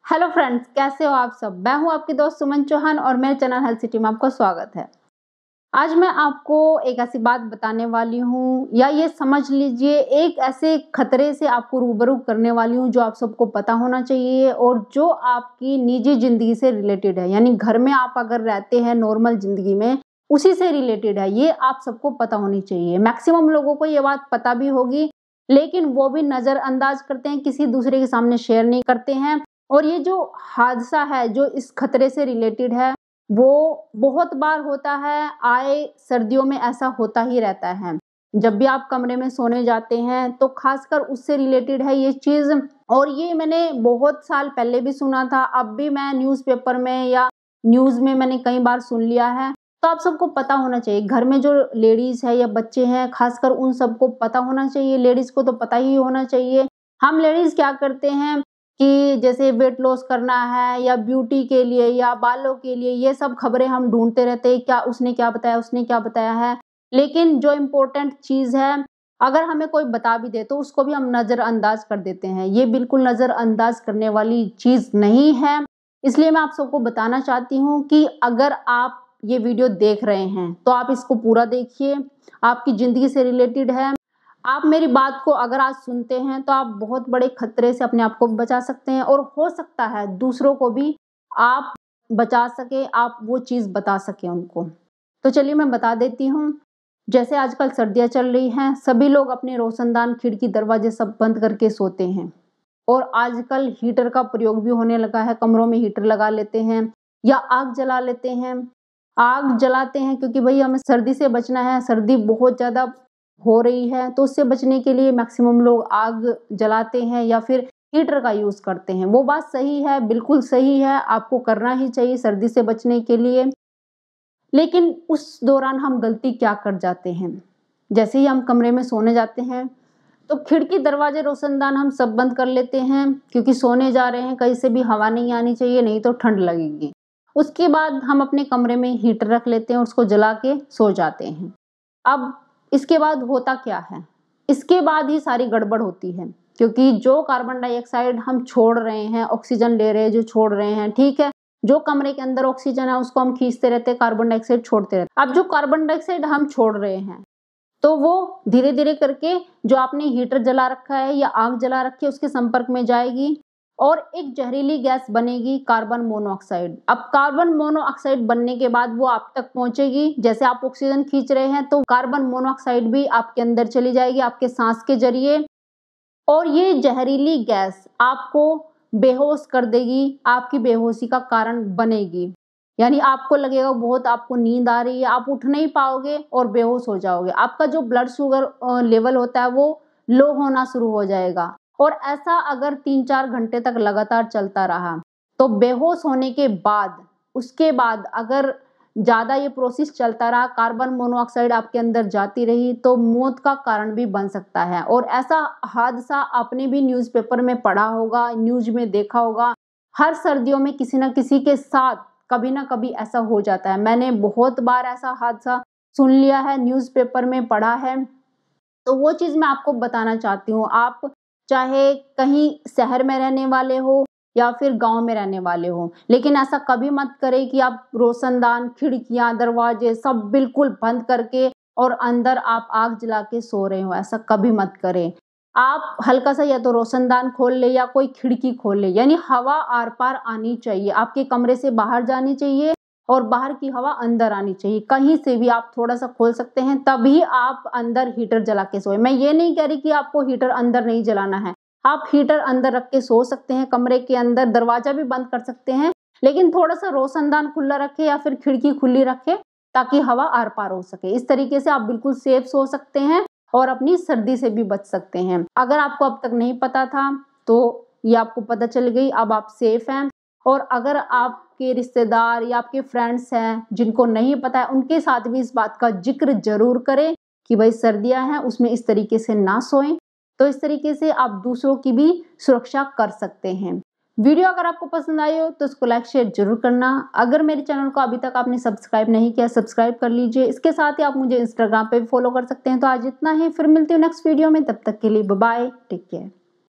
Hello friends, कैसे हो आप सब। मैं हूं आपकी दोस्त सुमन चौहान और मेरे चैनल हेल्थ सिटी में आपका स्वागत है। आज मैं आपको एक ऐसी बात बताने वाली हूं, या ये समझ लीजिए एक ऐसे खतरे से आपको रूबरू करने वाली हूं जो आप सबको पता होना चाहिए और जो आपकी निजी जिंदगी से रिलेटेड है। यानी घर में आप अगर रहते हैं नॉर्मल जिंदगी में, उसी से रिलेटेड है। ये आप सबको पता होनी चाहिए। मैक्सिमम लोगों को ये बात पता भी होगी, लेकिन वो भी नजरअंदाज करते हैं, किसी दूसरे के सामने शेयर नहीं करते हैं। और ये जो हादसा है जो इस खतरे से रिलेटेड है, वो बहुत बार होता है। आए सर्दियों में ऐसा होता ही रहता है। जब भी आप कमरे में सोने जाते हैं तो खासकर उससे रिलेटेड है ये चीज। और ये मैंने बहुत साल पहले भी सुना था, अब भी मैं न्यूज़पेपर में या न्यूज में मैंने कई बार सुन लिया है। तो आप सबको पता होना चाहिए, घर में जो लेडीज है या बच्चे हैं खासकर उन सबको पता होना चाहिए। लेडीज को तो पता ही होना चाहिए। हम लेडीज क्या करते हैं कि जैसे वेट लॉस करना है या ब्यूटी के लिए या बालों के लिए, ये सब खबरें हम ढूंढते रहते हैं, क्या उसने क्या बताया, उसने क्या बताया है। लेकिन जो इम्पोर्टेंट चीज़ है, अगर हमें कोई बता भी दे तो उसको भी हम नज़रअंदाज कर देते हैं। ये बिल्कुल नज़रअंदाज करने वाली चीज़ नहीं है। इसलिए मैं आप सबको बताना चाहती हूँ कि अगर आप ये वीडियो देख रहे हैं तो आप इसको पूरा देखिए। आपकी ज़िंदगी से रिलेटेड है। आप मेरी बात को अगर आज सुनते हैं तो आप बहुत बड़े खतरे से अपने आप को बचा सकते हैं, और हो सकता है दूसरों को भी आप बचा सके, आप वो चीज़ बता सके उनको। तो चलिए मैं बता देती हूँ। जैसे आजकल सर्दियाँ चल रही हैं, सभी लोग अपने रोशनदान, खिड़की, दरवाजे सब बंद करके सोते हैं। और आजकल हीटर का प्रयोग भी होने लगा है। कमरों में हीटर लगा लेते हैं या आग जला लेते हैं। आग जलाते हैं क्योंकि भाई हमें सर्दी से बचना है। सर्दी बहुत ज़्यादा हो रही है, तो उससे बचने के लिए मैक्सिमम लोग आग जलाते हैं या फिर हीटर का यूज़ करते हैं। वो बात सही है, बिल्कुल सही है, आपको करना ही चाहिए सर्दी से बचने के लिए। लेकिन उस दौरान हम गलती क्या कर जाते हैं, जैसे ही हम कमरे में सोने जाते हैं तो खिड़की, दरवाजे, रोशनदान हम सब बंद कर लेते हैं, क्योंकि सोने जा रहे हैं, कहीं से भी हवा नहीं आनी चाहिए, नहीं तो ठंड लगेगी। उसके बाद हम अपने कमरे में हीटर रख लेते हैं और उसको जला के सो जाते हैं। अब इसके बाद होता क्या है, इसके बाद ही सारी गड़बड़ होती है। क्योंकि जो कार्बन डाइऑक्साइड हम छोड़ रहे हैं, ऑक्सीजन ले रहे हैं जो छोड़ रहे हैं, ठीक है, जो कमरे के अंदर ऑक्सीजन है उसको हम खींचते रहते हैं, कार्बन डाइऑक्साइड छोड़ते रहते हैं। अब जो कार्बन डाइऑक्साइड हम छोड़ रहे हैं तो वो धीरे धीरे करके जो आपने हीटर जला रखा है या आग जला रखी है उसके संपर्क में जाएगी और एक जहरीली गैस बनेगी, कार्बन मोनोऑक्साइड। अब कार्बन मोनोऑक्साइड बनने के बाद वो आप तक पहुंचेगी। जैसे आप ऑक्सीजन खींच रहे हैं तो कार्बन मोनोऑक्साइड भी आपके अंदर चली जाएगी आपके सांस के जरिए, और ये जहरीली गैस आपको बेहोश कर देगी, आपकी बेहोशी का कारण बनेगी। यानी आपको लगेगा बहुत आपको नींद आ रही है, आप उठ नहीं पाओगे और बेहोश हो जाओगे। आपका जो ब्लड शुगर लेवल होता है वो लो होना शुरू हो जाएगा। और ऐसा अगर 3-4 घंटे तक लगातार चलता रहा तो बेहोश होने के बाद, उसके बाद अगर ज़्यादा ये प्रोसेस चलता रहा, कार्बन मोनोऑक्साइड आपके अंदर जाती रही, तो मौत का कारण भी बन सकता है। और ऐसा हादसा आपने भी न्यूज़पेपर में पढ़ा होगा, न्यूज़ में देखा होगा। हर सर्दियों में किसी न किसी के साथ कभी ना कभी ऐसा हो जाता है। मैंने बहुत बार ऐसा हादसा सुन लिया है, न्यूज़पेपर में पढ़ा है। तो वो चीज़ मैं आपको बताना चाहती हूँ। आप चाहे कहीं शहर में रहने वाले हो या फिर गांव में रहने वाले हो, लेकिन ऐसा कभी मत करें कि आप रोशनदान, खिड़कियां, दरवाजे सब बिल्कुल बंद करके और अंदर आप आग जला के सो रहे हो। ऐसा कभी मत करें। आप हल्का सा या तो रोशनदान खोल ले या कोई खिड़की खोल ले, यानी हवा आर पार आनी चाहिए, आपके कमरे से बाहर जानी चाहिए और बाहर की हवा अंदर आनी चाहिए। कहीं से भी आप थोड़ा सा खोल सकते हैं, तभी आप अंदर हीटर जला के सोए। मैं ये नहीं कह रही कि आपको हीटर अंदर नहीं जलाना है, आप हीटर अंदर रख के सो सकते हैं, कमरे के अंदर दरवाजा भी बंद कर सकते हैं, लेकिन थोड़ा सा रोशनदान खुला रखे या फिर खिड़की खुली रखे ताकि हवा आर पार हो सके। इस तरीके से आप बिल्कुल सेफ सो सकते हैं और अपनी सर्दी से भी बच सकते हैं। अगर आपको अब तक नहीं पता था तो ये आपको पता चल गई, अब आप सेफ हैं। और अगर आपके रिश्तेदार या आपके फ्रेंड्स हैं जिनको नहीं पता है, उनके साथ भी इस बात का जिक्र जरूर करें कि भाई सर्दियां हैं, उसमें इस तरीके से ना सोएं। तो इस तरीके से आप दूसरों की भी सुरक्षा कर सकते हैं। वीडियो अगर आपको पसंद आई हो तो इसको लाइक शेयर जरूर करना। अगर मेरे चैनल को अभी तक आपने सब्सक्राइब नहीं किया, सब्सक्राइब कर लीजिए। इसके साथ ही आप मुझे इंस्टाग्राम पे भी फॉलो कर सकते हैं। तो आज इतना ही, फिर मिलती हूँ नेक्स्ट वीडियो में। तब तक के लिए बाय बाय, टेक केयर।